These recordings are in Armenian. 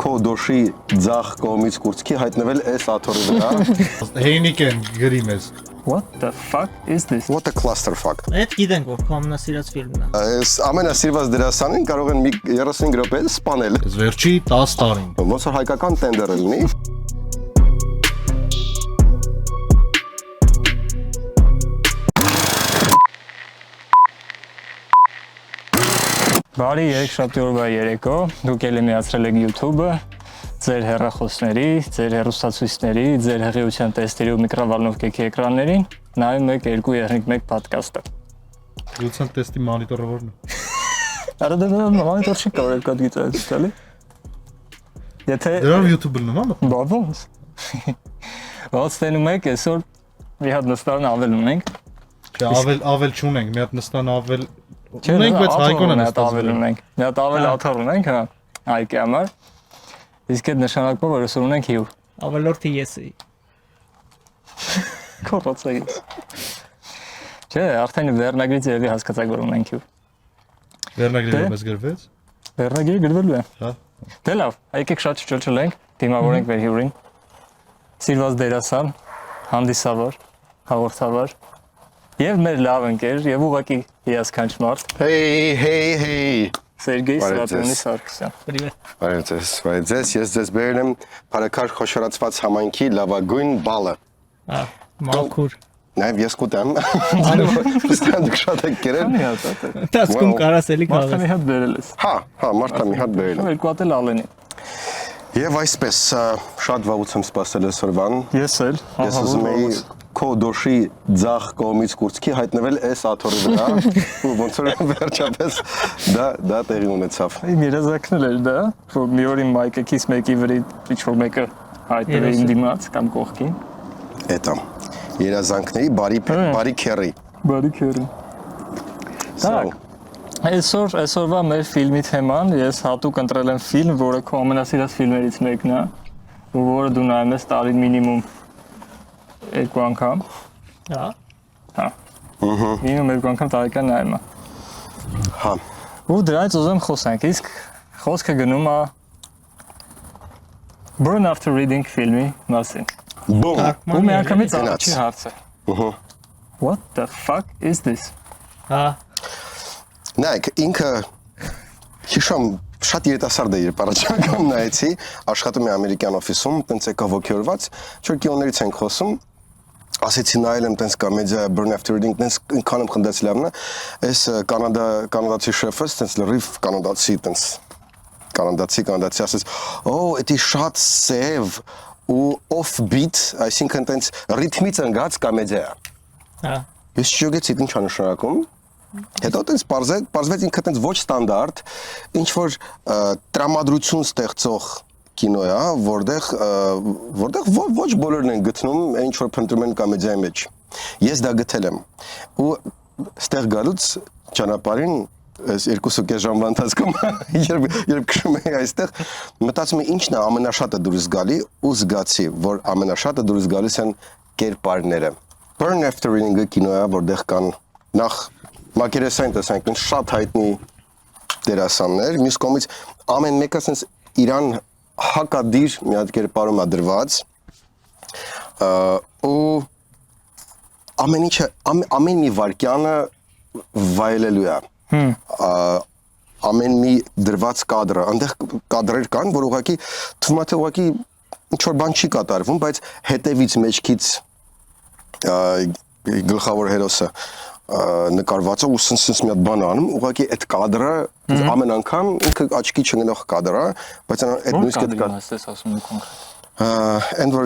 քո դոշի ձախ կողմից կուրծքի հայտնվել էս աթոռի վրա։ Հեյնիկեն գրիմ ես։ What the fuck is this? What a clusterfuck։ Այդ գիտենք որ քո ամենասիրած ֆիլմն է։ Այս ամենասիրված դերասանին կարող են մի 35 րոպե սպանել։ Այս վերջի 10 տարին։ Ոնց որ հայկական տենդեր լինի։ Բարի երեքշաբթի օրվա երեկո, դուք ելի միացրել եք YouTube-ը, ձեր հեռախոսների, ձեր հեռուստացույցների, ձեր հղիության տեստերի ու միկրովոլնովկեքի էկրաններին, նայում եք 2.1 podcast-ը։ Հղիության տեստի մոնիտորը որն է։ Արա դա մոնիտոր չի կարող կա գիտես, էլի։ Եթե Դրանով YouTube-ը նման է։ բա ոնց։ Ոնց տենում եք, այսօր մի հատ նստան ավել ունենք։ Ավել չունենք, մի հատ նստան ավել ունենք, բայց Հայկոնը նստած ունենք։ Մի հատ ավել աթոռ ունենք, հա, Հայկի համար։ Իսկ այդ նշանակում որ այսօր ունենք հյուր։ Ավելորդի ես էի։ Կորոցը ես։ Չէ, արդեն վերնագրից երևի հասկացաք որ ունենք հյուր։ Վերնագրերը մեզ գրվեց։ Վերնագիրը գրվելու է։ Հա։ Դե լավ, եկեք շատ չճլենք, դիմավորենք մեր հյուրին։ Սիրված դերասան, հանդիսավոր, հաղորդավար եւ մեր լավ ընկեր եւ ուղղակի հիասքանչ մարդ։ Hey. Սերգեյ Սրատոնի Սարգսյան։ Պրիվետ։ Բարև ես ձեզ բերել եմ Փարաքար խոշորացված համայնքի լավագույն բալը։ Հա, մաքուր։ Նաև ես կուտեմ։ Պստան դուք շատ եք կերել։ Տասկում կարաս էլի Մարդը քաղաք։ մի հատ բերել ես։ Հա, մարդը մի հատ բերել եմ։ Երկու հատ էլ ալենի։ Եվ այսպես շատ վաղուց եմ սպասել այսօրվան։ Ես էլ։ Ես ուզում եի քո դոշի ձախ կողմից կուրծքի հայտնվել էս աթոռի վրա ու ոնց որ վերջապես դա տեղի ունեցավ։ Իմ երազանքն էր դա, որ մի օր իմ մայկեքից մեկի վրա ինչ-որ մեկը հայտնվի իմ դիմաց կամ կողքին։ Էտա երազանքների բարի քերի։ Բարի քերի։ Так, այսօրվա մեր ֆիլմի թեման ես հատուկ ընտրել եմ ֆիլմ, որը քո ամենասիրած ֆիլմերից մեկն է, ու որը դու նայում ես տարին մինիմում 2 անգամ։ Հա։ Հա։ Մինիմում 2 անգամ տարեկան նայում եմ։ Հա։ Ու դրանից ուզում խոսանք, իսկ խոսքը գնում է Burn After Reading ֆիլմի մասին։ Բոմ։ Ու մի անգամից առաջի հարցը։ What the fuck is this? Հա։ Նայեք, ինքը հիշում շատ երիտասարդ է երբ առաջ անգամ նայեցի, աշխատում է ամերիկյան օֆիսում, տենց եկա ոգևորված, չորքիոներից ենք խոսում, ասեցի նայել եմ տենց կոմեդիա Burn After Reading, տենց ինքան եմ խնդացի լավն է, այս կանադացի շեֆը, տենց լրիվ կանադացի ասեց, էդի շատ սև ու off-beat, այսինքն տենց ռիթմից ընկած կոմեդիա է։ Հա։ Ես չգիտեցի ինչ է նշանակում։ Հետո տենց պարզվեց ինքը տենց ոչ ստանդարտ, ինչ որ տրամադրություն ստեղծող կինո է, որտեղ ոչ բոլորն են գտնում ինչ որ փնտրում են կոմեդիայի մեջ։ Ես դա գտել եմ։ Ու ստեղ գալուց ճանապարհին այս 2.5 ժամվա ընթացքում երբ քշում էի այստեղ մտածում եմ ինչն է ամենաշատը դուրս գալի ու զգացի որ ամենաշատը դուրս գալիս են կերպարները։ Burn After Reading-ը կինո է, որտեղ կան նախ մակերեսային տեսանյութ շատ հայտնի դերասաններ, մյուս կողմից ամեն մեկը sense իրան հակադիր մի հատ կերպարում է դրված ու ամեն մի վարքյանը վայելելու է։ Ամեն մի դրված կադրը, այնտեղ կադրեր կան, որ ուղղակի թվում է թե ուղղակի ինչ որ բան չի կատարվում, բայց հետևից մեջքից գլխավոր հերոսը նկարված է ու սնս մի հատ բան անում, ուղղակի այդ կադրը ամեն անգամ ինքը աչքի չընկնող կադր է, բայց այդ նույնիսկ այդ կադրը ասում եք կոնկրետ։ Այն որ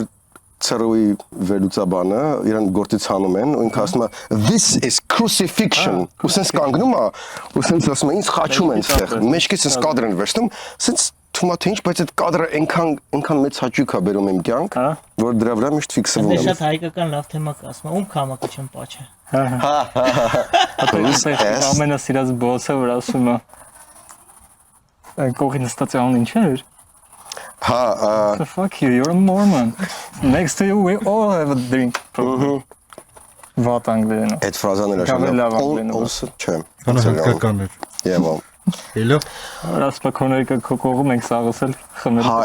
ծրոյի վերլուծաբանը իրան գործից հանում են ու ինքը ասում է this is crucifixion ու sense կանգնում է ու sense ասում է ինձ խաչում են այդտեղ մեջքից sense կադրն են վերցնում sense թվում է թե ինչ բայց այդ կադրը այնքան մեծ հաճույք է բերում իմ կյանք որ դրա վրա միշտ ֆիքսվում եմ։ եմ։ Դե շատ հայկական լավ թեմա կա, ասում ում քամակը չեմ պաչը։ Հա։ Ամենասիրած բոսը որ ասում է կողին նստած ան ինչ էր։ Հա, Fuck you, you're a Mormon. Next to you we all have a drink. Վատ անգլերենով։ այդ ֆրազաները Գավելավ անգլերենով։ also չէ։ Հանրահայկական էր։ Yeah, well, Էլո։ Ասպակոները քո կողմ ենք սաղսել խմել։ Հա,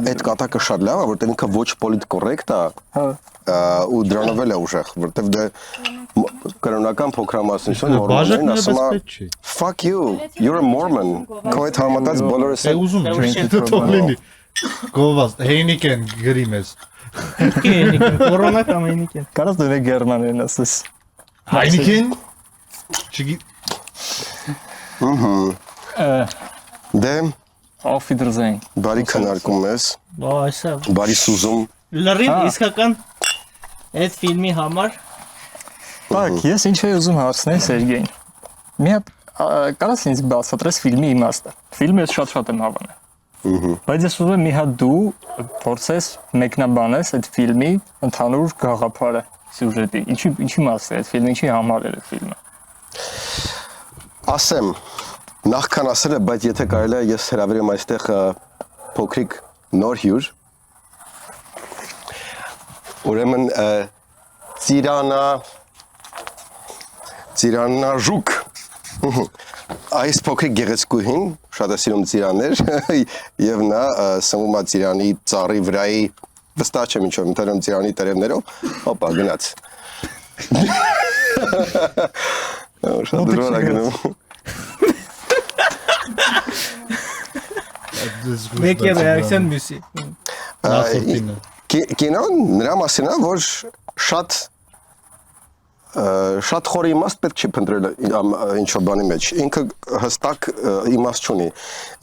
այդ կատակը շատ լավ է, որտեղ ինքը ոչ պոլիտ կոռեկտ է, Հա։ ու դրանով էլ է ուժեղ, որտեղ դե կրոնական փոքրամասնություն Բաժակները մորմոններն ասում բայց է պետք չի։ fuck you, you're a Mormon։ Քո այդ համատած բոլորս Է ուզում եմ թող լինի։ Գովազ Հեյնիկեն գրի մեզ։ Ինքն կորոնա կամ ինքն։ Կարաս դու գերմաներեն ասես։ Հեյնիկեն։ Չգի դե Auf Wiedersehen։ բարի քննարկում ես, Այսա։ բարի սուզում։ Լրիվ իսկական այդ ֆիլմի համար Так, ես ինչ եմ ուզում հարցնել Սերգեյին։ Մի հատ կարաս ինձ բացատրես ֆիլմի իմաստը։ Ֆիլմը շատ եմ հավանել։ Բայց ես ուզում եմ մի հատ դու փորձես մեկնաբանես այդ ֆիլմի ընդհանուր գաղափարը, սյուժետի։ Ինչի մասն է այդ ֆիլմը, ինչի համար է այդ ֆիլմը։ Ասեմ, նախքան ասելը, բայց եթե կարելի է ես հրավիրեմ այստեղ փոքրիկ նոր հյուր։ Ուրեմն Ծիրանաժուկ այս փոքրիկ գեղեցկուհին շատ է սիրում ծիրաններ եւ նա սնվում է ծիրանի ծառի վրայի վստահ չեմ ինչով ընտրում ծիրանի տերևներով հոպա գնաց շատ դժվար է գնում մեկի ռեակցիան մյուսի։ կինոն նրա մասին է որ շատ խորը իմաստ պետք չի փնտրել ինչ-որ բանի մեջ։ Ինքը հստակ իմաստ չունի։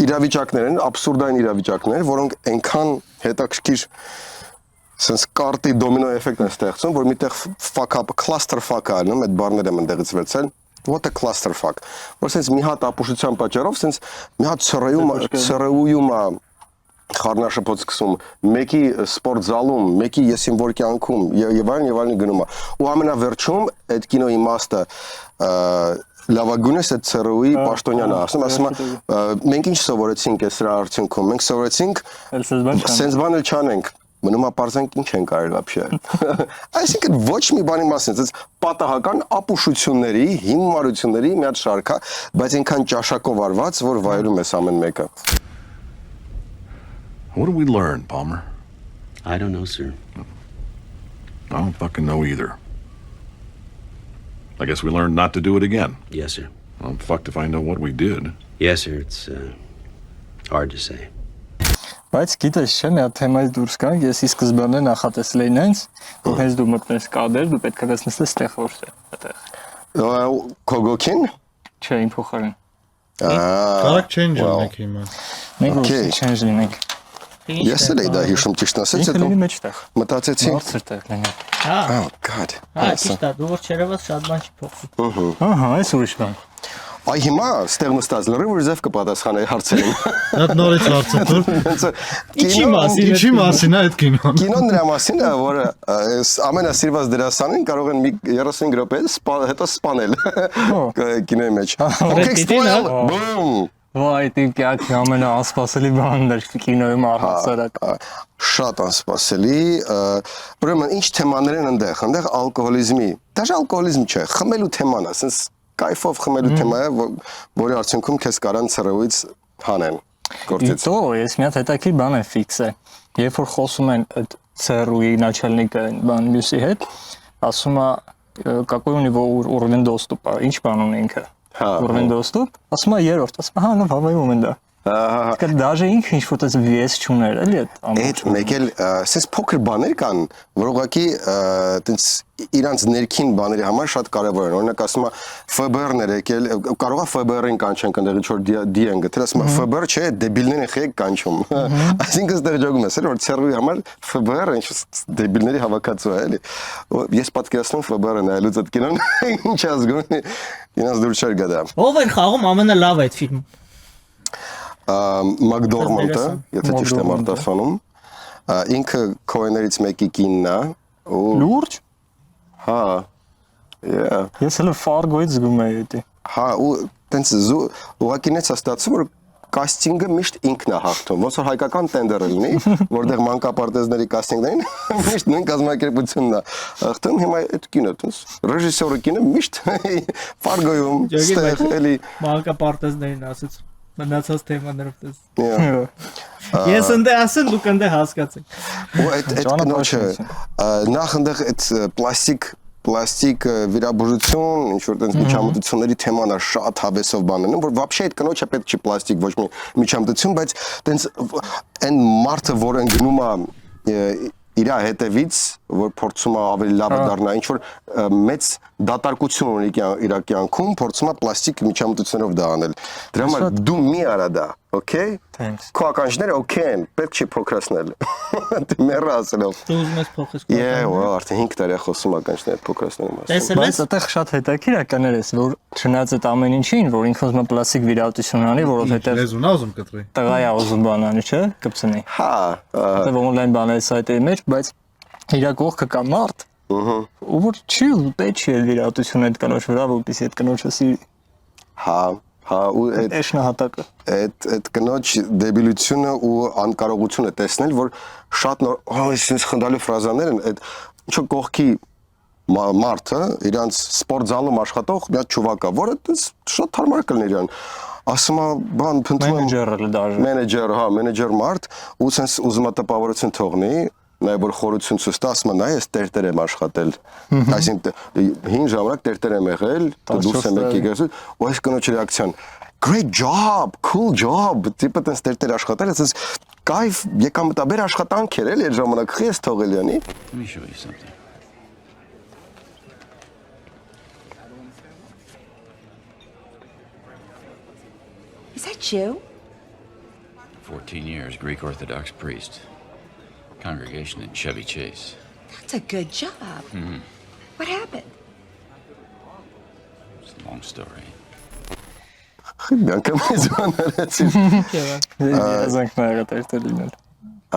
Իրավիճակներ են, աբսուրդային իրավիճակներ, որոնք այնքան հետաքրքիր sense կարտի դոմինո էֆեկտն է ստեղծում, որ միտեղ fuck up, cluster fuck-ը անում, այդ բառները եմ ընդեղից վերցել։ What a cluster fuck։ Որ sense մի հատ ապուշության պատճառով sense մի հատ ծրեում է խառնաշփոթ սկսում, մեկի սպորտ զալում, մեկի եսիմ որ կյանքում եւ այլն գնում է։ Ու ամենավերջում այդ կինոյի իմաստը լավագույնս այդ ծրեուի պաշտոնյանն է, ասում է մենք ինչ սովորեցինք այս սրա արդյունքում, մենք սովորեցինք sense բանել չանենք, մնում է parzenk ինչ են կարել вообще։ Այսինքն ոչ մի բանի մասին, այս պատահական ապուշությունների, հիմարությունների մի հատ շարք է, բայց այնքան ճաշակով արված, որ վայելում ես ամեն մեկը։ What did we learn, Palmer? I don't know, sir. I don't fucking know either. I guess we learned not to do it again. Yes, sir. I'm fucked if I know what we did. Yes, sir. It's hard to say. Բայց գիտես չէ, մի հատ թեմայից դուրս գանք, ես ի սկզբանե նախատեսել էի նենց, որ հենց դու մտնես կադր, դու պետք է վերցնես այդտեղ որս է, այդտեղ։ Քոգոքին։ Չէ, իմ փոխարեն։ Կարակ change ունենք հիմա։ Մենք Okay. ոչ change լինենք։ Ես էլ էի դա հիշում ճիշտ ասած, Ինքը հետո լինի մեջտեղ։ մտածեցի, Բարձր տեղ լինի։ Հա, oh god։ ճիշտ է, դու որ չերևաս շատ բան չի փոխվում։ Ահա, այս ուրիշ բան։ Այ հիմա ստեղ նստած լրիվ ուժև կպատասխանեի հարցերին։ Այդ նորից հարցը։ Ինչի մասին։ Ինչի մասին է այդ կինոն։ Կինոն նրա մասին է, որ այս ամենասիրված դերասանին կարող են մի 35 րոպե հետո սպանել կինոյի մեջ։ Okay, spoil. Boom. Վայ, դիքյակի ամենաանսպասելի բանն էր կինոյում առհասարակ։ Շատ անսպասելի, ուրեմն ինչ թեմաներ են այնտեղ, այնտեղ ալկոհոլիզմի, դաժե ալկոհոլիզմ չէ, խմելու թեման է, ասես կայֆով խմելու թեմա է, որի արդյունքում քեզ կարան ծրեուից հանեն գործից։ Իտո, ես մի հատ հետաքրքիր բան եմ ֆիքսել։ Երբ որ խոսում են այդ ծրեուի начальника բան մյուսի հետ, ասում է какой у него уровень доступа, ինչ բան ունի ինքը։ Уровень доступ, ասում է երրորդ, ասում է հա, լավ հավայում են դա։ Ահա даже ինքը ինչ որ այդպես վես չուներ, էլի այդ մեկ էլ ասես փոքր բաներ կան, որ ուղղակի այտենց իրանց ներքին բաների համար շատ կարևոր են։ Օրինակ ասում է ՖԲՌ-ներ եկել, կարող է ՖԲՌ-ին կանչեն կնդեղի չոր դի են գտել, ասում է ՖԲՌ չէ, դեբիլներն են խեք կանչում։ Այսինքն ստեղ ջոգում ես, որ ծերուի համար ՖԲՌ-ը ինչ դեբիլների հավաքածու է, էլի։ Ես պատկերացնում ՖԲՌ-ը նայելուց այդ կինոն ինչ ազգում, ինձ դուր չեր գա դա։ Ո՞վ էր խաղում ամենալավ այդ ֆիլմը։ Մակդորմանդը, եթե ճիշտ եմ արտասանում, ինքը Քոեներից մեկի կինն է, ու լուրջ։ հա, yeah, Ես հələ Fargo-ից զգում եի դա։ հա, ու տենց ուղղակի նենց ստացվում որ կաստինգը միշտ ինքն է հաղթում, ոնց որ հայկական տենդերը լինի, որտեղ մանկապարտեզների կաստինգներին միշտ նույն կազմակերպությունն է հաղթում, հիմա այդ կինը տենց ռեժիսորը կինը միշտ Fargo-ում ստեղ էլի Մանկապարտեզներին ասեց։ Մնացած թեմաներով տես։ Yeah. Ես ընդ ասել դուք ընդ հասկացեք։ Ու այդ կնոջը նախ այնտեղ այդ պլաստիկ վիրաբուժություն, ինչ որ տենց միջամտությունների թեման է շատ հավեսով բաներն, որ вообще այդ կնոջը պետք չի պլաստիկ ոչ մի միջամտություն, բայց տենց այն մարդը, որը գնում է իր հետևից, որ փորձում է ավելի լավ դառնա, ինչ որ մեծ դատարկություն ունի իր կյանքում, փորձում է պլաստիկ միջամտություններով դա անել։ Դրա համար դու մի արա դա, okay? Thanks. Քո ականջները okay են, պետք չի փոքրացնել։ Դե մեռա ասելով։ Դու ուզում ես փոխես։ Yeah, արդեն 5 տարի է խոսում ականջները փոքրացնելու մասին։ Տեսել Բայց ես։ այդտեղ շատ հետաքրքիր է ես, որ չնայած այդ ամեն ինչին, որ ինքը ուզում է պլաստիկ վիրահատություն անի, որովհետև Լեզուն ա ուզում կտրի։ տղա է ուզում բան անի, չէ՞, կպցնի։ Հա, Այդտեղ on-line բաների սայթերի մեջ, բայց իր կողքը կա մարդ, ու որ չի ուտե չի վիրահատություն այդ կնոջ վրա, որպեսզի այդ կնոջը սիրի։ հա, ու Էշ նահատակը։ այդ կնոջ դեբիլությունը ու անկարողությունը տեսնել, որ շատ նոր, այսինքն խնդալու ֆրազաներ են, այդ ինչո կողքի մարդը, իրանց սպորտզալում աշխատող մի հատ չուվակ է, որը շատ թարմար կլինի իրան։ Ասում է, բան փնտրում եմ Մենեջերը դաժե։ մենեջեր մարդ, ու sense ուզում է տպավորություն թողնի, նայ որ խորություն ցույց տա, ասում է, նայ ես տերտեր եմ աշխատել։ Այսինքն 5 ժամանակ տերտեր եմ եղել, դուրս եմ եկել, ու այս կնոջ ռեակցիան Great job, cool job, տիպը տես տերտեր աշխատել, ասես կայֆ եկամտաբեր աշխատանք էր էլի այդ ժամանակ խես թողել յանի։ Let me show you something. Is that you? 14 years, Greek Orthodox priest. Congregation in Chevy Chase. That's a good job. What happened? It's a long story. Բանկամ զանարեցի։ Ազանք նայրատեր լինել։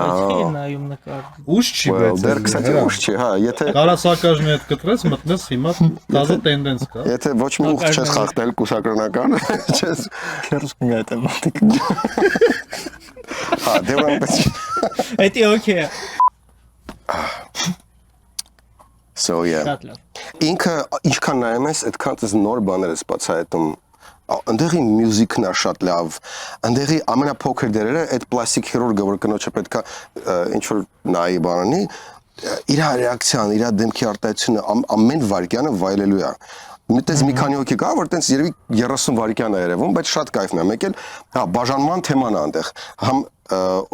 Ինչի նայում նկար։ Ուշ չի Well, բայց։ դեռ կստати ուշ չի, հա, եթե Կարասակաժնի հետ կտրես, մտնես հիմա տազը տենդենս կա։ եթե ոչ մի ուխտ չես խախտել կուսակրոնական, չես Քերս կգա այդ մատիկ։ հա, դե ոնց Էդի օքեյ։ So yeah. Շատ լավ։ Ինքը ինչքան նայում ես, այդքան դες նոր բաներ ես բացահայտում։ Այնտեղի մյուզիկն է շատ լավ։ Այնտեղի ամենափոքր դերերը այդ պլաստիկ քիրուրգը, որ կնոջը պետքա ինչ որ նայի բանանի, իր ռեակցիան, իր դեմքի արտահայտությունը ամեն վարքյանը վայելելու է։ Միտես մի քանի հոգի կա, որ տենց երևի 30 վարքյան է երևում, բայց շատ կայֆն է։ Մեկ էլ հա բաժանման թեման է այնտեղ։ Համ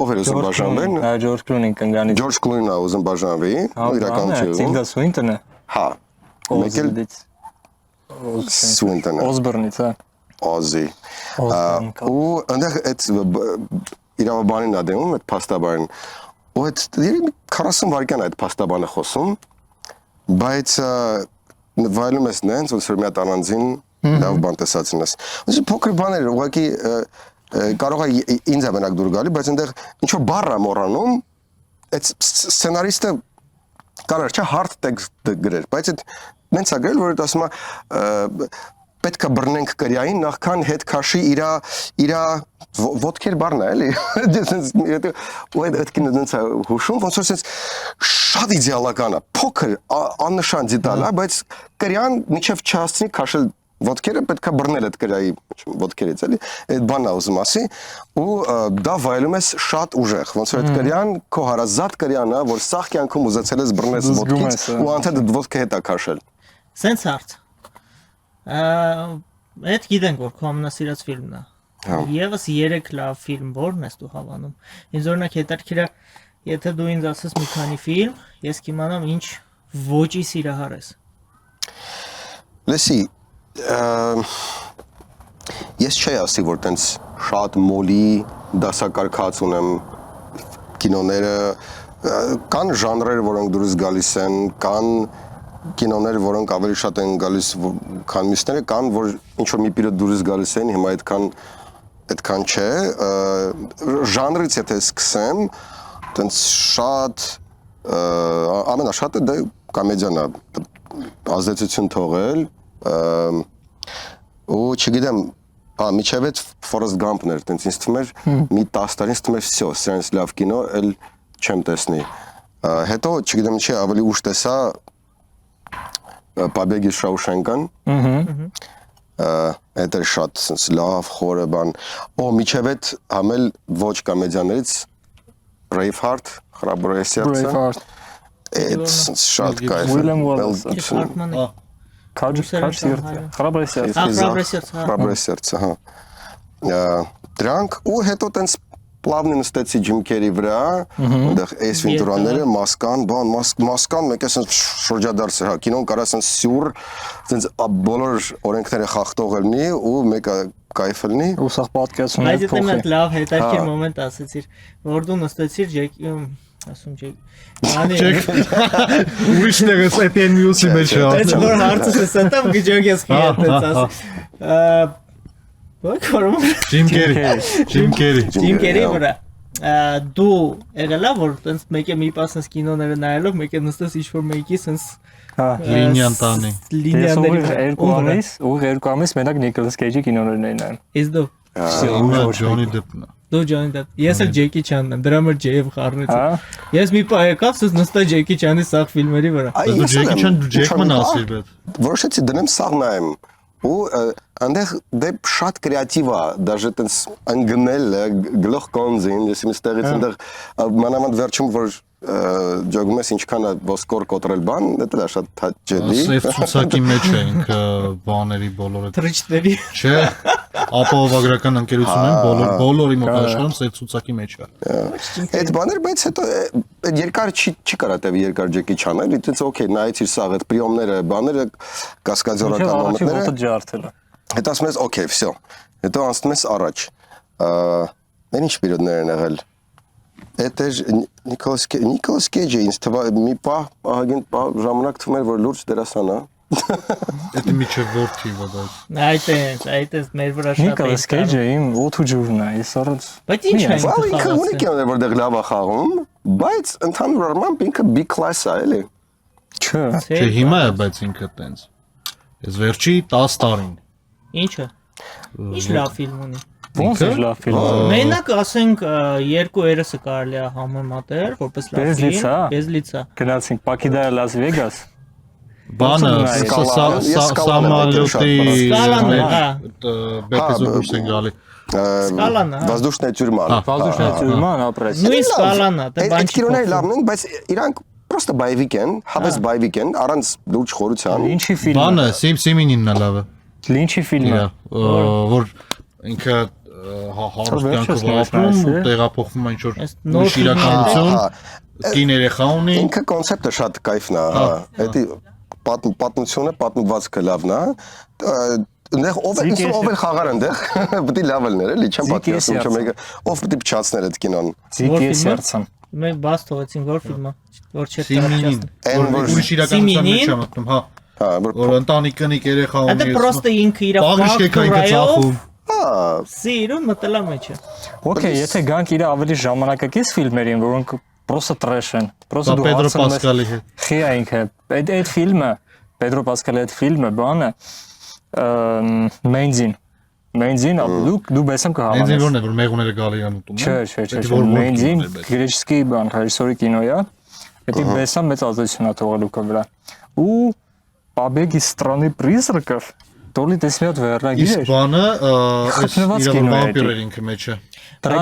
ով էր ուզում բաժանվեն։ Հա Ջորջ Կլունին կնգանի։ Ջորջ Կլունին է ուզում բաժանվի, իրականություն։ Տիլդա Սուինտոնը։ Հա։ Մեկ էլ Swinton-ը։ Օսբորնից, հա։ Ozzy. Ու այնտեղ այդ իրավաբանին ա դեմում այդ փաստաբանին։ Ու այդ 40 վայրկյան այդ փաստաբանը խոսում, բայց վայելում ես նենց, ոնց որ մի հատ անանձին լավ բան տեսածնես։ Ոնց փոքր բաներ, ուղղակի կարող է ինձ ամենակ դուր գալի, բայց այնտեղ ինչ որ բառ է մոռանում, այդ սցենարիստը կարող չէ hard text գրեր, բայց այդ նենց է գրել, որ ասում է պետք է բռնենք կրյային նախքան հետ քաշի իր ոտքեր բառն է էլի ու այդ կինը դենց է հուշում ոնց որ sense շատ իդեալական է փոքր աննշան դետալ է բայց կրյան միջև չհասցնի քաշել ոտքերը պետք է բռնել այդ կրյայի ոտքերից էլի այդ բանն է ուզում ասի ու դա վայելում ես շատ ուժեղ ոնց որ այդ կրյան քո հարազատ կրյան է որ սաղ կյանքում ուզեցել ես բռնես ոտքից ու անթեդ ոտքը հետ է քաշել Սենց հարց։ Այդ գիտենք որ քո ամենասիրած ֆիլմն է։ Եվս 3 լավ ֆիլմ որն ես դու հավանում։ Ինձ օրինակ հետաքրքիր է, եթե դու ինձ ասես մի քանի ֆիլմ, ես կիմանամ ինչ ոճի սիրահար ես։ Լսի, ես չի ասի որ տենց շատ մոլի դասակարգած ունեմ կինոները կան ժանրեր որոնք դուրս գալիս են, կան կինոներ, որոնք ավելի շատ են գալիս քան մյուսները, կան, որ ինչ-որ մի պիրոտ դուրս գալիս են, հիմա այդքան չէ, ժանրից եթե սկսեմ, տենց շատ, ամենաշատը դե կոմեդիան է, ազդեցություն թողել, ու չգիտեմ, միջև այդ Forrest Gump-ն էր, տենց ինձ թվում էր, մի 10 տարի ինձ թվում էր, всё, սրանից լավ կինո, էլ չեմ տեսնի, հետո, չգիտեմ չի, ավելի ուշ տեսա, Побеги из Шаушенкան, Այդ էր շատ sense լավ խորը բան։ Միջև այդ համել ոչ կոմեդիաներից Braveheart, Храброе сердце։ Braveheart, Այդ շատ կայֆ։ William Wallace, Department-ը։ Քաջ սիրտը, Храброе сердце։ Храброе сердце, հա։ Храброе сердце, հա։ Դրանք ու հետո տենց պլավն նստեցի Ջիմ Քերի վրա, այնտեղ Էս Վենտուրաները, Մասկան, բան, Մասկան մեկը sense շրջադարձ է, հա, կինոն կարա sense սյուր, sense բոլոր օրենքները խախտող լինի ու մեկը կայֆ լինի։ Ու սա պատկերացնում է Բայց դա փոխի։ մի լավ հետաքրքիր մոմենտ ասեցիր, որ դու նստեցիր ասում Ջեք։ Ուրիշ տեղս APN News-ի մեջ է։ Այդ որ հարցը սետամ գջոք ես քիյատեց ասի։ Ո՞ր կորում։ Ջիմ Քերի։ Ջիմ Քերի վրա։ Դու եղելա որ տենց մեկը մի պասնս կինոները նայելով մեկը նստես ինչ-որ մեկի sense Լինյան տանի։ լինիաների երկու ամիս մենակ Նիկոլաս Քեյջի կինոներն էին նայում։ Is դու Ուրը Ջոնի Դեփն է։ դու Ջոնի Դեփ։ Ես էլ Ջեկի Չանն եմ, դրա համար Ջեյվ խառնեցի։ Ես մի պահ եկավ, սուս նստա Ջեկի Չանի սաղ ֆիլմերի վրա։ Դու Ջեկի Չան դու Ջեկման ասիր բետ։ Որոշեցի դնեմ սաղ նայեմ։ Ու այնտեղ դե շատ կրեատիվ է, դաժե տենց անգնել գլուխ կոնզին, ես իմ ստեղից այնտեղ մանավանդ վերջում որ ջոգում ես ինչքան է ոսկոր կոտրել բան, դա շատ ջելի։ Սեյֆ ցուցակի մեջ է ինքը բաների բոլորը։ Թրիչների։ Չէ, ապահովագրական ընկերությունն բոլորի մոտ աշխարհում սեյֆ ցուցակի մեջ է։ Այդ բաներ, բայց հետո երկար չի կարա տևի երկար Ջեկի Չանը, դից օքեյ, նայեցի սաղ այդ պրիոմները, բաները, կասկադիորական մոմենտները։ Հետո ասում ես, օքեյ, վсё։ Հետո անցնում ես առաջ։ Մեն ինչ պերիոդներ են եղել։ Այդ էր Նիկոլաս Քեյջը ինձ թվա մի պահ ժամանակ թվում էր որ լուրջ դերասան է։ Դա միջև որթի ոդայ։ Այդ է մեր վրա շատ է։ Նիկոլաս Քեյջը իմ ոթու ջուրն է, այսօր։ Բայց ինչ է ինքը ունի կյանքներ որտեղ լավ է խաղում, բայց ընդհանուր առմամբ ինքը big class է, էլի։ Չէ։ Չէ, հիմա է, բայց ինքը տենց։ Ես վերջի 10 տարին։ Ինչը։ Ինչ լավ ֆիլմ ունի։ Ոնց է լավ ֆիլմ։ Մենակ ասենք երկու երեսը կարելի է համեմատել որպես լավ ֆիլմ։ Բեզլիցա։ Գնացինք Պակիդա Լաս Վեգաս։ Բանը Սամալյոտի Սկալան, հա։ Բեկեզոս են գալի։ Սկալան, հա։ Воздушная тюрьма։ Воздушная тюрьма ապրես։ Նույն Սկալան է, դա բան Այդ չի։ կինոները լավն են, բայց իրանք просто բայվիկ են, հավես բայվիկ են, առանց լուրջ խորության։ Ինչի ֆիլմ։ Բանը Սիմինինն է լավը։ Լինչի ֆիլմը։ Որ ինքը հարուստ կյանքով ապրում, տեղափոխվում է ինչ-որ ուրիշ իրականություն, կին երեխա ունի։ Ինքը կոնցեպտը շատ կայֆն է, դա պատմությունը, պատմվածքը լավն է։ Այնտեղ ով է խաղար այնտեղ, պետք է լավ լիներ, էլի, չեմ պատկերացնում, չէ՞ մեկը ով պետք է փչացներ այդ կինոն։ Զիկի սերցան։ Մենք բաց թողեցինք որ ֆիլմը, որ չէ Սիմինին, որ ուրիշ իրականության մեջ եմ մտնում, հա։ Որ ընտանիքնիկ երեխա ունի։ Դա պրոստը ինքը իր ֆակտորայով սիրուն մտելա մեջը։ Okay, եթե գանք իր ավելի ժամանակակից ֆիլմերին, որոնք պրոստը տրեշ են, պրոստը դու Պետրո Պասկալի հետ։ Խիա ինքը, այդ ֆիլմը, Պետրո Պասկալի այդ ֆիլմը, բանը Մենզին, դու բեսեմ կհամանես։ Մենզին որն է, որ մեղուները գալի են ուտում։ Չէ, Մենզին գրեչսկի բան, ռեժիսորի կինո է։ Դա բեսամ մեծ ազդեցություն է թողելու կա վրա։ Ու Побег из страны призраков Տոլի տեսնյոտ վերնագիր է։ Իսկ բանը Խտնված իր կինո է։ վամպիրեր ինքը մեջ է։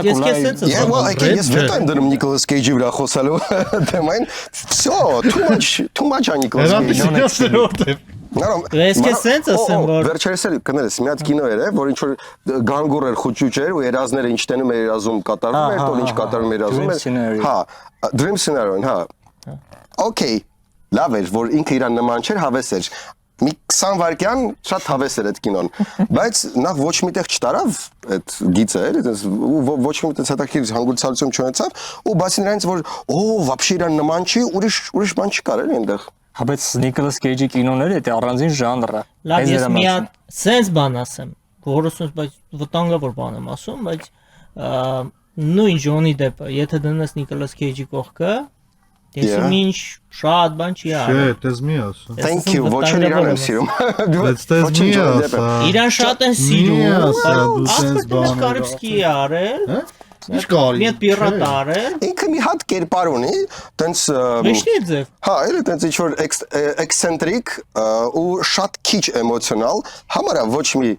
Ես քեզ sense Ես վետո եմ դնում Նիկոլաս Քեյջի վրա խոսալու թեմային։ Всё, too much on Nicolas Cage։ Ես քեզ sense ասեմ որ վերջերս էլ կներես մի հատ կինո էր, որ ինչ որ գանգուր էր խոճուճ էր ու երազները ինչ տենում էր երազում կատարվում էր, տոլ ինչ կատարում էր երազում էր։ Հա, Dream Scenario-ն, հա։ Okay, լավ էր, որ ինքը իրան նման չէր, հավես էր։ Մի 20 վայրկյան շատ հավես էր այդ կինոն, բայց նախ ոչ միտեղ չտարավ այդ գիծը էր, ոչ միտեղ հետաքրքիր հանգուցալություն չունեցավ, ու բացի նրանից որ вообще իրան նման չի, ուրիշ բան չկար էր այնտեղ։ Հա բայց Նիկոլաս Քեյջի կինոները դա առանձին ժանր է։ Լավ, ես մի հատ sense բան ասեմ, որոսում բայց վտանգավոր բան եմ ասում, բայց նույն Ջոնի Դեփը, եթե դնես Նիկոլաս Քեյջի կողքը, Դեսում ինչ շատ բան չի արել։ Չէ, դες մի ասա։ Thank you, ոչ էլ իրան եմ սիրում։ Բայց դες մի ասա։ Իրան շատ են սիրում։ Դու sense բան։ Կարիբսկի է արել։ Ինչ կարի։ Մի հատ պիրատար է։ Ինքը մի հատ կերպար ունի, տենց Մեջնի է ձև։ հա, էլի տենց ինչ որ էքսենտրիկ ու շատ քիչ էմոցիոնալ, համարա ոչ մի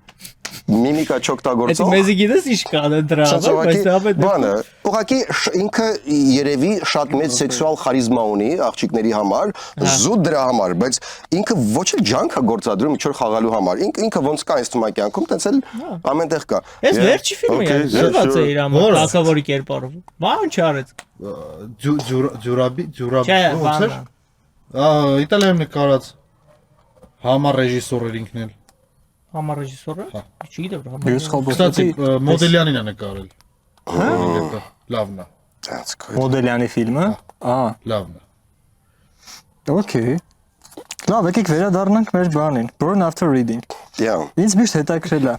միմիկա Այդ չօգտագործող։ մեզի գիտես ինչ կան դրա, բայց ապա բանը, ուղղակի ինքը երևի շատ մեծ սեքսուալ խարիզմա ունի աղջիկների համար, զուտ դրա համար, բայց ինքը ոչ էլ ջանք է գործադրում ինչ որ խաղալու համար։ Ինքը ոնց կա ինձ թվում է կյանքում, տենց էլ ամենտեղ կա։ Այս վերջի ֆիլմը է, զրված է իր համար, հակավորի կերպարով։ Բան չարեց։ Ջուրաբի Չէ, ո՞նց էր։ Իտալիայում նկարած համառ ռեժիսոր էր ինքն էլ։ Համար ռեժիսորը։ Չգիտեմ բրա։ Ես խոբոս։ Կստացի Մոդելյանին է նկարել։ Հա։ Լավն է։ That's good. Մոդելյանի ֆիլմը։ Լավն է։ Okay։ Լավ, եկեք վերադառնանք մեր բանին։ Burn After Reading։ Yeah. Ինձ միշտ հետաքրել է։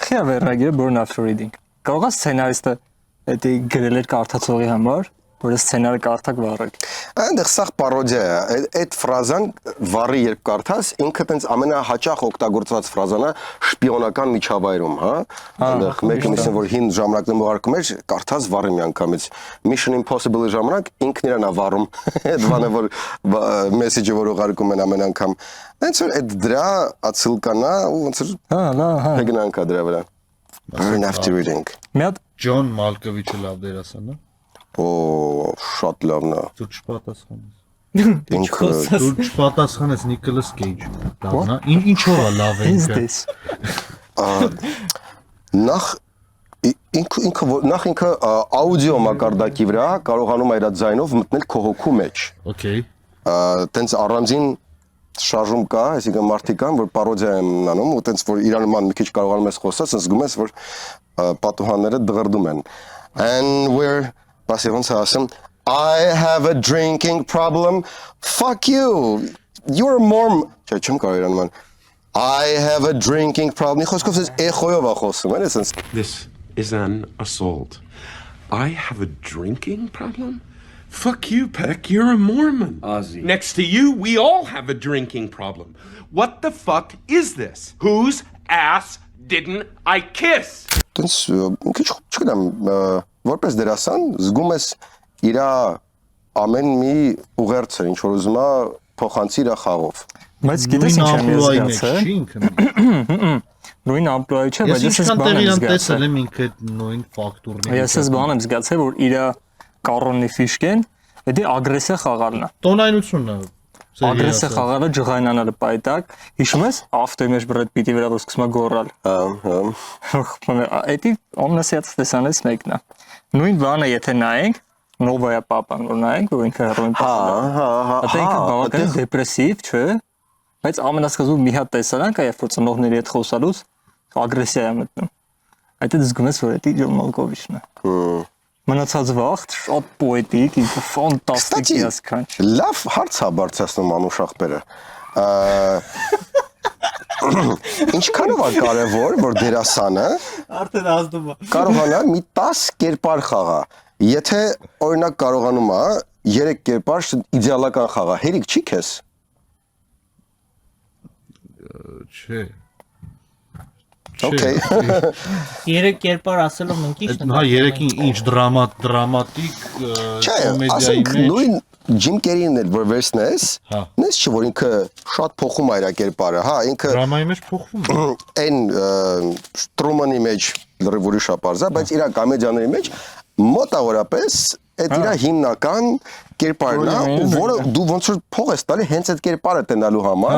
Խիա վերնագիրը Burn After Reading։ Կարող է սցենարիստը դա գրել էր կարդացողի համար, որ սցենարը կարդակ վառել։ Այնտեղ սաղ պարոդիա է։ Այդ ֆրազան վառի երբ կարդաս, ինքը տենց ամենահաճախ օգտագործված ֆրազան է շպիոնական միջավայրում, հա։ Այնտեղ մեկը միսին որ հին ժամանակներում ուղարկում էր, կարդաս վառի մի անգամից։ Mission Impossible-ի ժամանակ ինքն իրան է վառում։ Այդ բանը որ մեսեջը որ ուղարկում են ամեն անգամ։ Այնց որ այդ դրա ացիլկան է ու ոնց որ Հա, հա։ հեգնանք է դրա վրա։ Burn After Reading։ Մի հատ Ջոն Մալկովիչը լավ դերասան է։ Օ, շատ լավն է։ Դու չպատասխանես։ Ինքը Դու չպատասխանես Նիկոլաս Քեյջ։ Լավն է։ Ինչով է լավ է is ինքը։ this։ նախ ինքը աուդիո մակարդակի վրա կարողանում է իր ձայնով մտնել քո հոգու մեջ։ Okay։ Տենց առանձին շարժում կա, այսինքն մարդիկ կան, որ պարոդիա են անում, ու տենց որ իրան նման մի քիչ կարողանում ես խոսած, զգում ես, որ պատուհանները դղրդում են։ And we're Basically, awesome. I have a drinking problem. Fuck you. You're a Mormon. I have a drinking problem. This is an assault. I have a drinking problem? Fuck you, Peck. You're a Mormon. Ozzy. Next to you, we all have a drinking problem. What the fuck is this? Whose ass didn't I kiss? Որպես դերասան զգում ես իր ամեն մի ուղերձը ինչ որ ուզում է փոխանցի իր խաղով։ Բայց գիտես ինչ եմ զգացել։ Նույն ամպլոյի չէ, բայց ես բան եմ զգացել։ տեսել եմ ինքը նույն ֆակտորն է։ Ես բան եմ զգացել, որ իր կառոնի ֆիշկեն դա ագրեսիա խաղալն է։ Տոնայնությունն է։ Ագրեսիա խաղալը ջղայնանալը պայտակ։ Հիշում ես ավտոյի մեջ Բրեդ Պիտի վրա որ սկսում է գոռալ։ Էդի ամենասիած տեսանից մեկն է։ Նույն բանը եթե նայենք, Նովայա Պապան որ նայենք, որ ինքը հերոին պատմում է։ Դա ինքը բավականին դեպրեսիվ, չէ՞։ Բայց ամենասկզբում մի հատ տեսարան կա, երբ որ ծնողների հետ խոսալուց ագրեսիա է մտնում։ Այդ զգում ես, որ դա Ջոն Մալկովիչն է։ Մնացած վաղ շատ պոետիկ, ֆանտաստիկ յասքանչ։ Լավ հարց է բարձրացնում անուշախբերը։ Ինչքանով է կարևոր, որ դերասանը Արդեն ազդում է։ կարողանա մի 10 կերպար խաղա։ Եթե օրինակ կարողանում է 3 կերպար իդեալական խաղա, հերիք չի քեզ։ Չէ։ Okay։ Երեք կերպար ասելով մենք ի՞նչ Հա, երեքին ինչ դրամատիկ կոմեդիայի ասենք մեջ։ նույն Ջիմ Կերին էլ որ վերցնես, Հա։ նես չէ որ ինքը շատ փոխում է իր կերպարը, հա, ինքը Դրամայի մեջ փոխվում է։ այն Տրումանի մեջ լրիվ ուրիշ է բարձա, բայց իր կոմեդիաների մեջ մոտավորապես այդ իր հիմնական կերպարն է, որը դու ոնց որ փող ես տալի հենց այդ կերպարը տենալու համար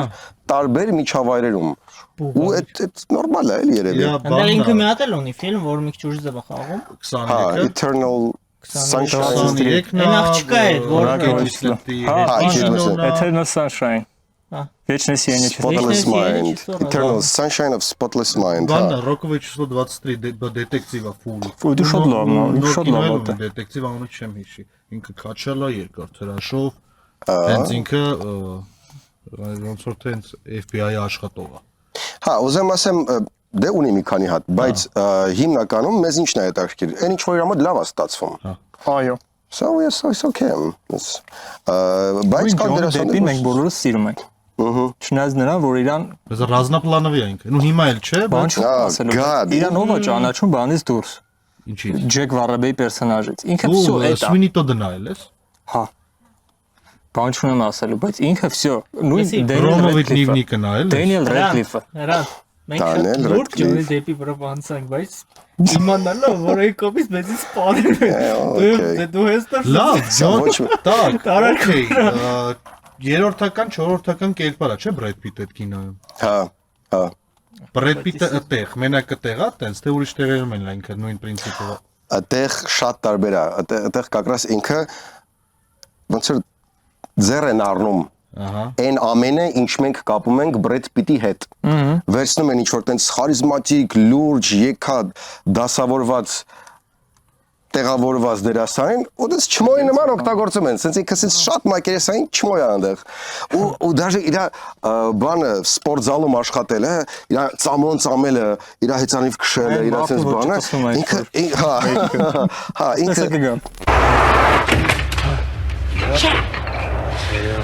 տարբեր միջավայրերում։ Ու այդ նորմալ է էլի երևի։ Դա ինքը մի հատ էլ ունի ֆիլմ, որ մի քիչ ուժ ձև է խաղում։ 23-ը։ Eternal Sunshine։ 23-ն Այն աղջիկա է, որ Eternal Sunshine։ Вечное сияние Spotless Mind, Eternal Sunshine of Spotless Mind։ Բանը Ռոկովի число 23 դետեկտիվ է ֆուլ։ Ու շատ լավն է, շատ լավ է։ Դետեկտիվ անունը չեմ հիշի։ Ինքը քաչալա երկար թրաշով։ Հենց ինքը ոնց որ տենց FBI-ի աշխատող է։ Հա, ուզեմ ասեմ դե ունի մի քանի հատ, բայց հիմնականում մեզ ինչն է հետաքրքիր։ Այն ինչ որ իր համար լավ է ստացվում։ Այո։ So yes, it's okay։ Բայց կան դերասաններ մենք բոլորս սիրում ենք։ Չնայած նրան, որ իրան Բայց ռազմապլանովի է ինքը։ Նու հիմա էլ չէ, բայց ասելով իրան ով է ճանաչում բանից դուրս։ Ինչի՞ց։ Ջեք Վարաբեի պերսոնաժից։ Ինքը всё Ու это։ Sweeney Todd-ը նայել ես։ Հա։ Բան չունեմ ասելու, բայց ինքը всё, նույն Բրոմովի դնիվնիկը նայել ես։ Դենիել Ռեդկլիֆը։ Հրան, մենք Դանիել լուրջ Ռեդկլիֆ։ ջուրի դեպի վրով անցանք, բայց իմանալով, որ այն կողմից մեզից սպանել են։ Դու հեստա Լավ, ոչ так, օքեյ։ Երրորդական, չորրորդական կերպարա, չէ՞ Բրեդ Պիթը այդ կինոյում։ հա Բրեդ Պիթը այդտեղ, մենակը տեղա, տենց թե ուրիշ տեղերում են ինքը նույն պրինցիպով։ այդտեղ շատ տարբեր է այդտեղ կակրաս ինքը ոնց որ ձեռ են առնում Ահա։ այն ամենը ինչ մենք կապում ենք Բրեդ Պիտի հետ վերցնում են ինչ որ տենց խարիզմատիկ լուրջ եկա դասավորված տեղավորված դերասան ու դες չմոյի նման օգտագործում են sense ինքը sense շատ մակերեսային չմոյ է այնտեղ ու даже իր բանը սպորտզալում աշխատելը իր ծամոն ծամելը իր հեծանիվ քշելը իր sense բանը ինքը հա ինքը Exhale.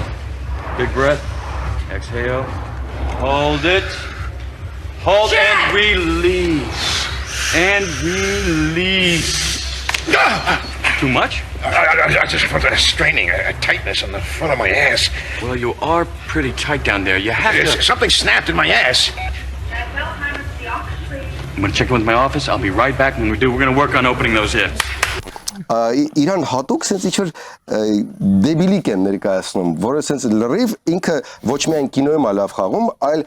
Big breath. Exhale. Hold it. Hold and release. And release. Too much? I just felt a straining, a tightness on the front of my ass. Well, you are pretty tight down there. You have to... Something snapped in my ass. I'm going to check in with my office. I'll be right back. When we do, we're going to work on opening those hips. Իրան հատուկ sense ինչ-որ դեբիլիկ են ներկայացնում, որը sense լրիվ ինքը ոչ միայն կինոյում է լավ խաղում, այլ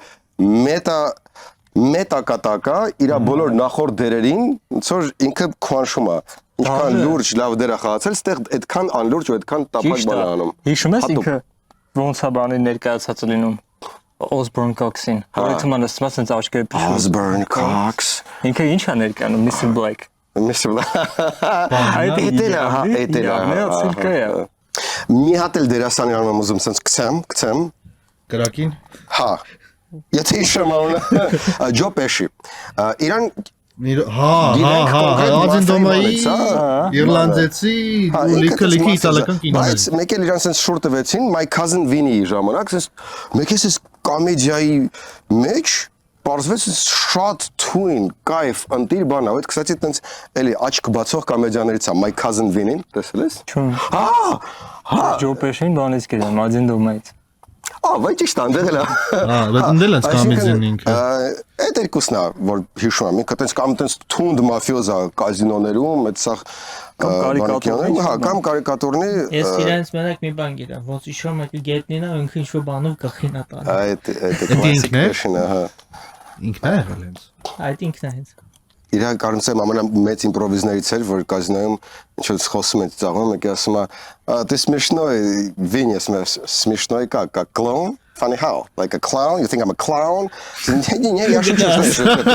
մետա կատակա իր բոլոր նախորդ դերերին, ոնց որ ինքը քվանշում է, ինչքան լուրջ լավ դեր է խաղացել, ստեղ այդքան անլուրջ ու այդքան տապակ բան է անում։ Հիշում ես ինքը ոնց է բանի ներկայացած լինում Osborne Cox-ին, որը թվում է նստում է sense աչքերը փշում։ Osborne Cox։ Ինքը ինչ է ներկայանում Mr. Black։ Այդ էտելա մի հատ էլ դերասանի անունը ուզում sense գցեմ Կրակին։ հա եթե հիշում անունը Ջո Պեշի իրան Հա, Ադենդոմայի իռլանդեցի ու լիքը իտալական կինոներ։ Բայց մեկ էլ իրան sense շուր տվեցին My Cousin Vinny-ի ժամանակ sense մեկ էս կոմեդիայի մեջ Պարզվեց շատ թույն, կայֆ, ընտիր բան է, այդ կստացի տենց էլի աչք բացող կոմեդիաներից է, My Cousin Vinny-ին, տեսել ես։ Չուն։ Հա, Ջո Պեշին բանից գիտեմ, Ադենդոմայից։ վայ ճիշտ է, ընդեղ էլ է։ Բայց ընդել ես կոմեդիան ինքը։ Այդ երկուսն է, որ հիշում եմ, ինքը տենց կամ տենց թունդ մաֆիոզա կազինոներում, այդ սա կամ կարիկատուրնի Ես իրենց մենակ մի բան գիտեմ, ոնց իշում եք գետնին է, ինքը ինչ-որ բանով գլխին է տալու։ այդ կլասիկ ֆեշնն է, հա։ Ինքն է եղել հենց։ Այդ ինքն է հենց։ Իրան կարծում եմ ամենամեծ իմպրովիզներից էր, որ կազինոյում ինչ-որ խոսում են ծաղում, եկի ասում է, ты смешной, Винни, смешной как клоун? Funny how? Like a clown? You think I'm a clown? Не, я шучу,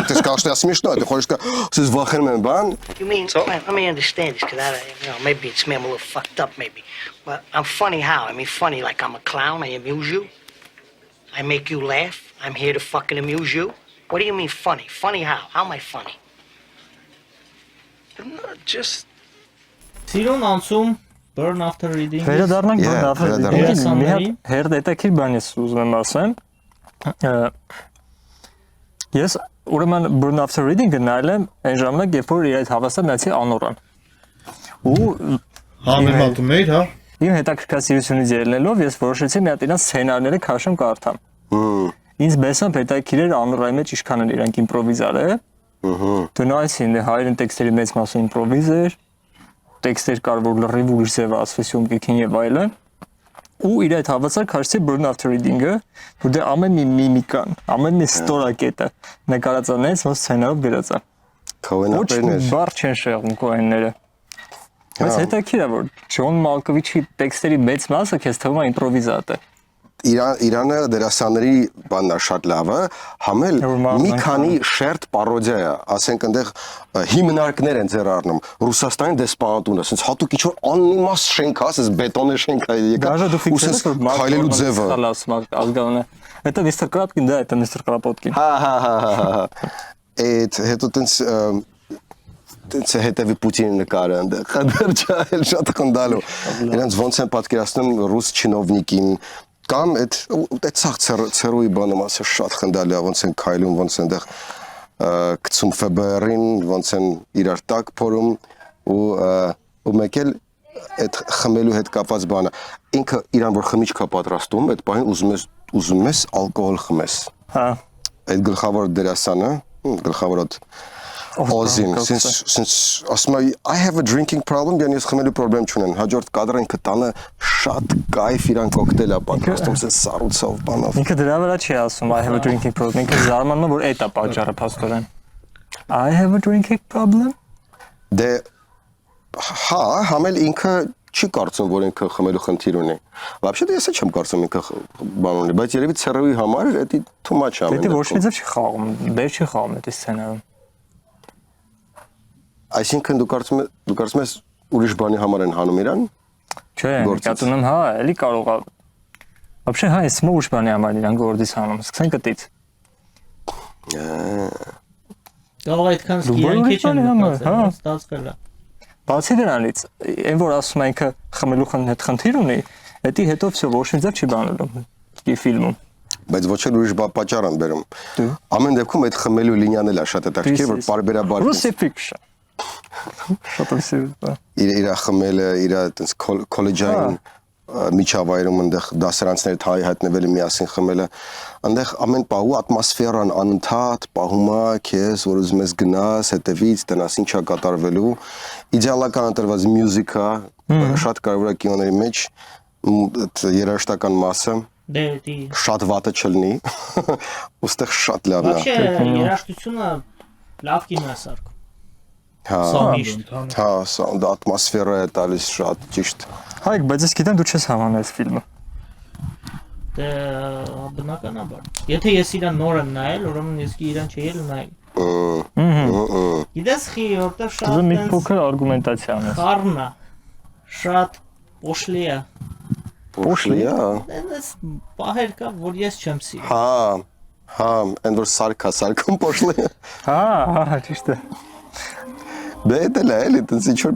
ты сказал, что я смешной, ты хочешь сказать, ты ваханом en baan? You mean, let me understand this, because maybe it's me, I'm a little fucked up, maybe. But I'm funny how? I mean, funny like I'm a clown, I amuse you? I make you laugh? I'm here to fucking amuse you? What do you mean funny? Funny how? How am I funny? I'm not just... Սիրուն անցում Burn After Reading. Վերադառնանք Burn After Reading-ին։ Մի հատ հետաքրքիր բան ես ուզում եմ ասեմ։ Ես ուրեմն Burn After Reading-ը նայել եմ այն ժամանակ, երբ որ իր այդ հավասար նայեցի Անորան։ Ու համեմատում էի, հա։ Իմ հետաքրքրասիրությունից ելնելով ես որոշեցի մի հատ իրան սցենարները քաշեմ կարդամ։ Ինձ բեսան հետաքրքիր էր Անորայի մեջ ինչքան են իրանք իմպրովիզալ է։ Դնայցին հայերեն տեքստերի մեծ մասը իմպրովիզ էր, տեքստեր կար, որ լրիվ ուրիշ ձև ասվեցում կիքին եւ այլն։ Ու իր այդ հավասար քաշեցի Burn After Reading-ը, որտեղ ամեն մի միմիկան, ամեն մի ստորակետը նկարածանեց, ոնց սցենարով գրած է։ Քոենապերներ։ Բառ չեն շեղում կոենները։ Բայց հետաքրքիր է, որ Ջոն Մալկովիչի տեքստերի մեծ մասը քեզ թվում է իմպրովիզատ է։ Իրանը դերասանների բանն է շատ լավը, համել մի քանի շերտ պարոդիա է, ասենք այնտեղ հիմնարկներ են ձեռ առնում Ռուսաստանի դեսպանատունը, ասենց հատուկ ինչ-որ անիմաստ շենք է, ասես բետոնե շենք է եկա, ու ասես քայլելու ձևը։ Это Mr. Krapkin, да, это Mr. Kropotkin։ Հա։ Այդ հետո տենց հետևի Պուտինի նկարը այնտեղ, խնդրճա շատ խնդալու։ Իրանց ոնց են պատկերացնում ռուս չինովնիկին կամ այդ ցախ ցերուի բանը մասը շատ խնդալի է, ոնց են քայլում, ոնց այնտեղ գցում ՖԲՌ-ին, ոնց են իրար տակ փորում ու մեկ էլ այդ խմելու հետ կապված բանը ինքը իրան որ խմիչք է պատրաստում այդ բանին ուզում ես ալկոհոլ խմես հա այդ գլխավոր դերասանը գլխավոր Ozin, since I have a drinking problem, yani ես խմելու problem չունեմ։ Հաջորդ կադրը ինքը տանը շատ կայֆ իրան կոկտեյլ է պատրաստում, ասես սառուցով բանով։ Ինքը դրա վրա չի ասում I have a drinking problem, ինքը զարմանում որ այդ է պատճառը փաստորեն։ I have a drinking problem։ Դե հա, համել ինքը չի կարծում որ ինքը խմելու խնդիր ունի։ Вообще-то ես չեմ կարծում ինքը բան ունի, բայց երևի ցերոյի համար դա too much է։ Դա ոչ մի ձև չի խաղում, դեր չի խաղում այդ սցենարում։ Այսինքն դու կարծում ես ուրիշ բանի համար են հանում իրան։ Չէ, կատուն եմ, հա, էլի կարող է։ Вообще, հա, ես ուրիշ բանի համար իրան գործից հանում, սկսենք կտից։ Կարող այդքան սկիրանքի չեն մտածել, ստացվել է։ Բացի դրանից, այն որ ասում է ինքը խմելու հետ խնդիր ունի, դա հետո всё ոչ մի ձև չի բանալու ի ֆիլմում։ Բայց ոչ էլ ուրիշ պատճառ են բերում։ Ամեն դեպքում այդ խմելու լինիան էլ է շատ հետաքրքիր, որ բարբերաբար Crucifixion։ Շատ էսի։ Իր խմելը, իր այդպես կոլեջային միջավայրում այնտեղ դասարանցները թայ հայտնվելը միասին խմելը, այնտեղ ամեն պահու ատմոսֆերան անընդհատ պահում է քեզ, որ ուզում ես գնաս, հետևից տնաս ինչա կատարվելու, իդեալական ընտրված մյուզիկա, շատ կարևոր է կինոների մեջ, երաժշտական մասը շատ վատը չլինի, ուստեղ շատ լավն է։ Вообще երաժշտությունը լավ կինո է սարքում։ Հա, սաունդը ատմոսֆերա է տալիս շատ ճիշտ։ Հայկ, բայց ես գիտեմ դու չես հավանում այս ֆիլմը։ Դե բնականաբար։ Եթե ես իրան նոր եմ նայել, ուրեմն ես իրան չի էլ նայել։ Գիտես խի, որտեղ շատ Դու մի փոքր արգումենտացիա ունես։ խառն է։ Շատ պոշլի է։ Պոշլի է։ Դες բահեր կա, որ ես չեմ սիրում։ Հա, այն որ սարքում պոշլի։ Հա, ճիշտ է։ Դե դա էլի տենց ինչ որ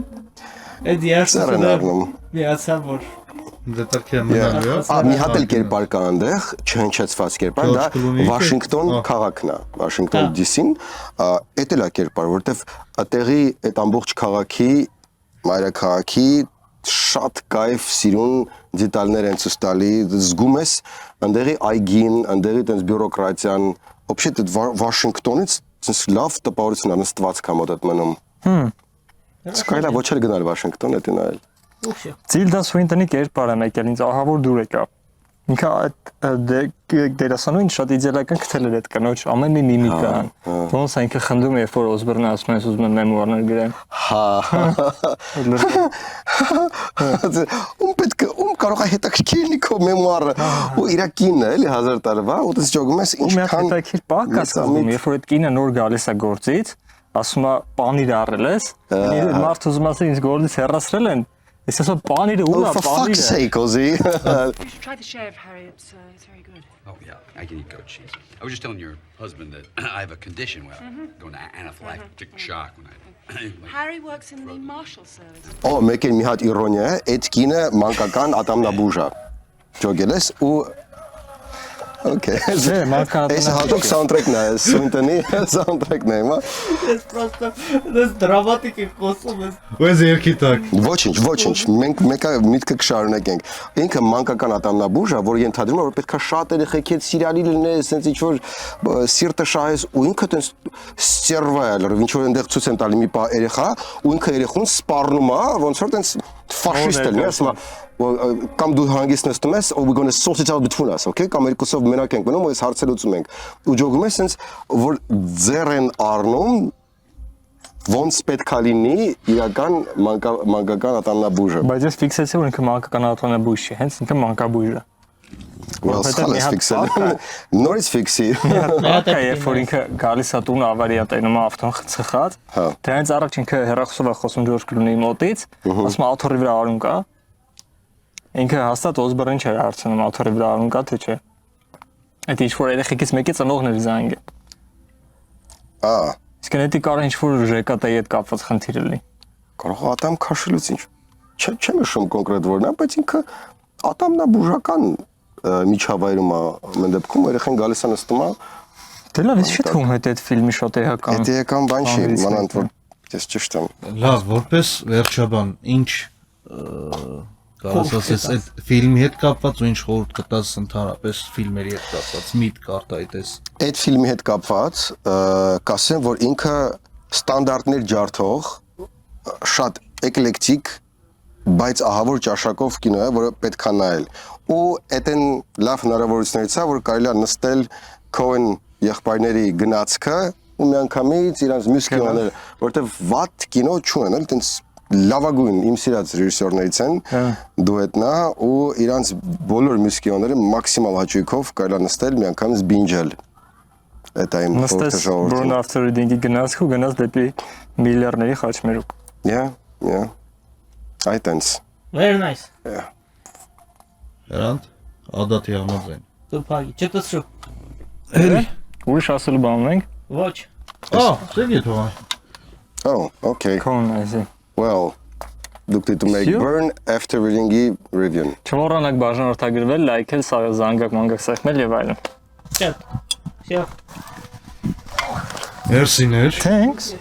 Այդ երաշտությունը միացավ որ Դե տակի մնալու է։ Մի հատ էլ կերպար կա այնտեղ, չհնչեցված կերպար, դա Վաշինգտոն քաղաքն է, Վաշինգտոն DC-ն, էդ էլ է կերպար, որտեվ այդտեղի այդ ամբողջ քաղաքի, մայրաքաղաքի շատ կայֆ սիրուն դետալներ են ցույց տալի, զգում ես այնտեղի այգին, այնտեղի տենց բյուրոկրատիան, вообще այդ Վաշինգտոնից ցես լավ տպավորություն անստված կա մոտ այդ մնում։ Սկայլա ոչ էլ գնալ Վաշինգտոն էդ նայել։ Ծիլդա Սուինտոնի կերպարը մեկ էլ ինձ ահավոր դուր եկավ։ Ինքը այդ դերասանուին շատ իդեալական գտել էր այդ կնոջ ամեն մի միմիկան։ Ոնց է ինքը խնդում է, երբ որ Օսբորնը ասում է ուզում եմ մեմուարներ գրեմ։ Ում կարող է հետաքրքիր լինի քո մեմուարը ու իր կինը էլի 1000 տարվա ու դες ճոգում ես ինչքան հետաքրքիր բան կա սկսվում, երբ որ այդ կինը նոր գալիս է գործից, ասում է պանիր առել ես, մարդը ուզում ասել ինձ գործից հեռացրել են, ես ասում պանիրը ու for fuck's sake, Ozzy. You should try the shave, Harry. It's very good. Oh, yeah, I can eat goat cheese. I was just telling your husband that I have a condition where I'm going to anaphylactic shock when Harry works in the Marshal Service. Օ, մեկ էլ մի հատ իրոնիա է, այդ կինը մանկական ատամնաբուժ է։ Ճոգել ես ու Okay. Այս հատուկ soundtrack-ն է, Swinton-ի soundtrack-ն է, հիմա։ Ես պրոստը դες դրամատիկ է խոսում ես։ Ոյս երկի տակ։ Ոչինչ, մենք մեկը միտքը կշարունակենք։ Ինքը մանկական ատամնաբուժ է, որ ենթադրում է, որ պետք է շատ երեխեք հետ սիրալի լինես, ասենց ինչ որ սիրտը շահես, ու ինքը տես ստերվայել, ինչ որ այնտեղ ցույց են տալի մի պա երեխա, ու ինքը երեխուն սպառնում է, ոնց որ տես ֆաշիստ է, ասում է կամ դու հանգիստ նստում ես, we're going to sort it out between us, okay? Կամ երկուսով մենակ ենք մնում, ու ես հարցեր լուծում ենք։ Ու ջոգում ես sense որ ձեռ են առնում ոնց պետք է լինի իրական մանկական ատամնաբուժը։ Բայց ես ֆիքսեցի, որ ինքը մանկական ատամնաբույժ չի, հենց ինքը մանկաբույժ է։ Well, սխալ ես ֆիքսել։ Նորից ֆիքսի։ Երբ որ ինքը գալիս է տուն ավարիա տենում ավտոն խցխած, դրանից առաջ ինքը հեռախոսով է խոսում Ջորջ Կլունիի մոտից, ասում է աթոռի վրա արուն կա։ Ինքը հաստատ Օսբորնին չէր հարցնում աթոռի վրա արուն կա թե չէ։ Այդ ինչ որ երեխեքից մեկի ծնողն էր զանգը։ Իսկ դա կարող ինչ որ ԺԿՏ-ի հետ կապված խնդիր լինի։ Կարող է ատամ քաշելուց ինչ։ Չեմ հիշում կոնկրետ որն է, բայց ինքը ատամնաբուժական միջավայրում է ամեն դեպքում երեխան գալիս է նստում է Դե լավ, ես չէ՞ թվում հետ այդ ֆիլմի շատ էական։ Դա էական բան չի, մանանդ որ ես ճիշտ եմ։ Լավ, որպես վերջաբան, ինչ կարաս ասես այդ ֆիլմի հետ կապված ու ինչ խորհուրդ կտաս ընդհանրապես ֆիլմերի հետ կապված միտք արտահայտես։ Այդ ֆիլմի հետ կապված կասեմ, որ ինքը ստանդարտներ ջարդող շատ էկլեկտիկ, բայց ահավոր ճաշակով կինո է, որը պետք է նայել։ Ու այդեն լավ հնարավորություններից է, որ կարելի է նստել Cohen եղբայրների գնացքը ու միանգամից իրանց մյուս կինոները, որովհետև վատ կինո չունեն, էլ տենց լավագույն իմ սիրած ռեժիսորներից են, դու հետնա ու իրանց բոլոր մյուս կինոները մաքսիմալ հաճույքով կարելի է նստել միանգամից բինջել։ Դա իմ խորհուրդը ժողովրդին։ Burn After Reading-ի գնացք ու գնաց դեպի միլիարդների խաչմերուկ։ Yeah. Այդտենց։ Very nice։ Հրանտ, ադատի համաձայն։ Դու փագի, չտսրու։ Էլի։ Ուրիշ ասելու բան ունենք։ Ոչ։ Սենի թողա։ Oh, okay. Cohen, I see. Well, դուք դիտում եք Burn After Reading-ի review-ն։ Չմոռանաք բաժանորդագրվել, լայքել, զանգակ մանգակ սեղմել եւ այլն։ Շատ։ Всё։ Մերսիներ։ Thanks.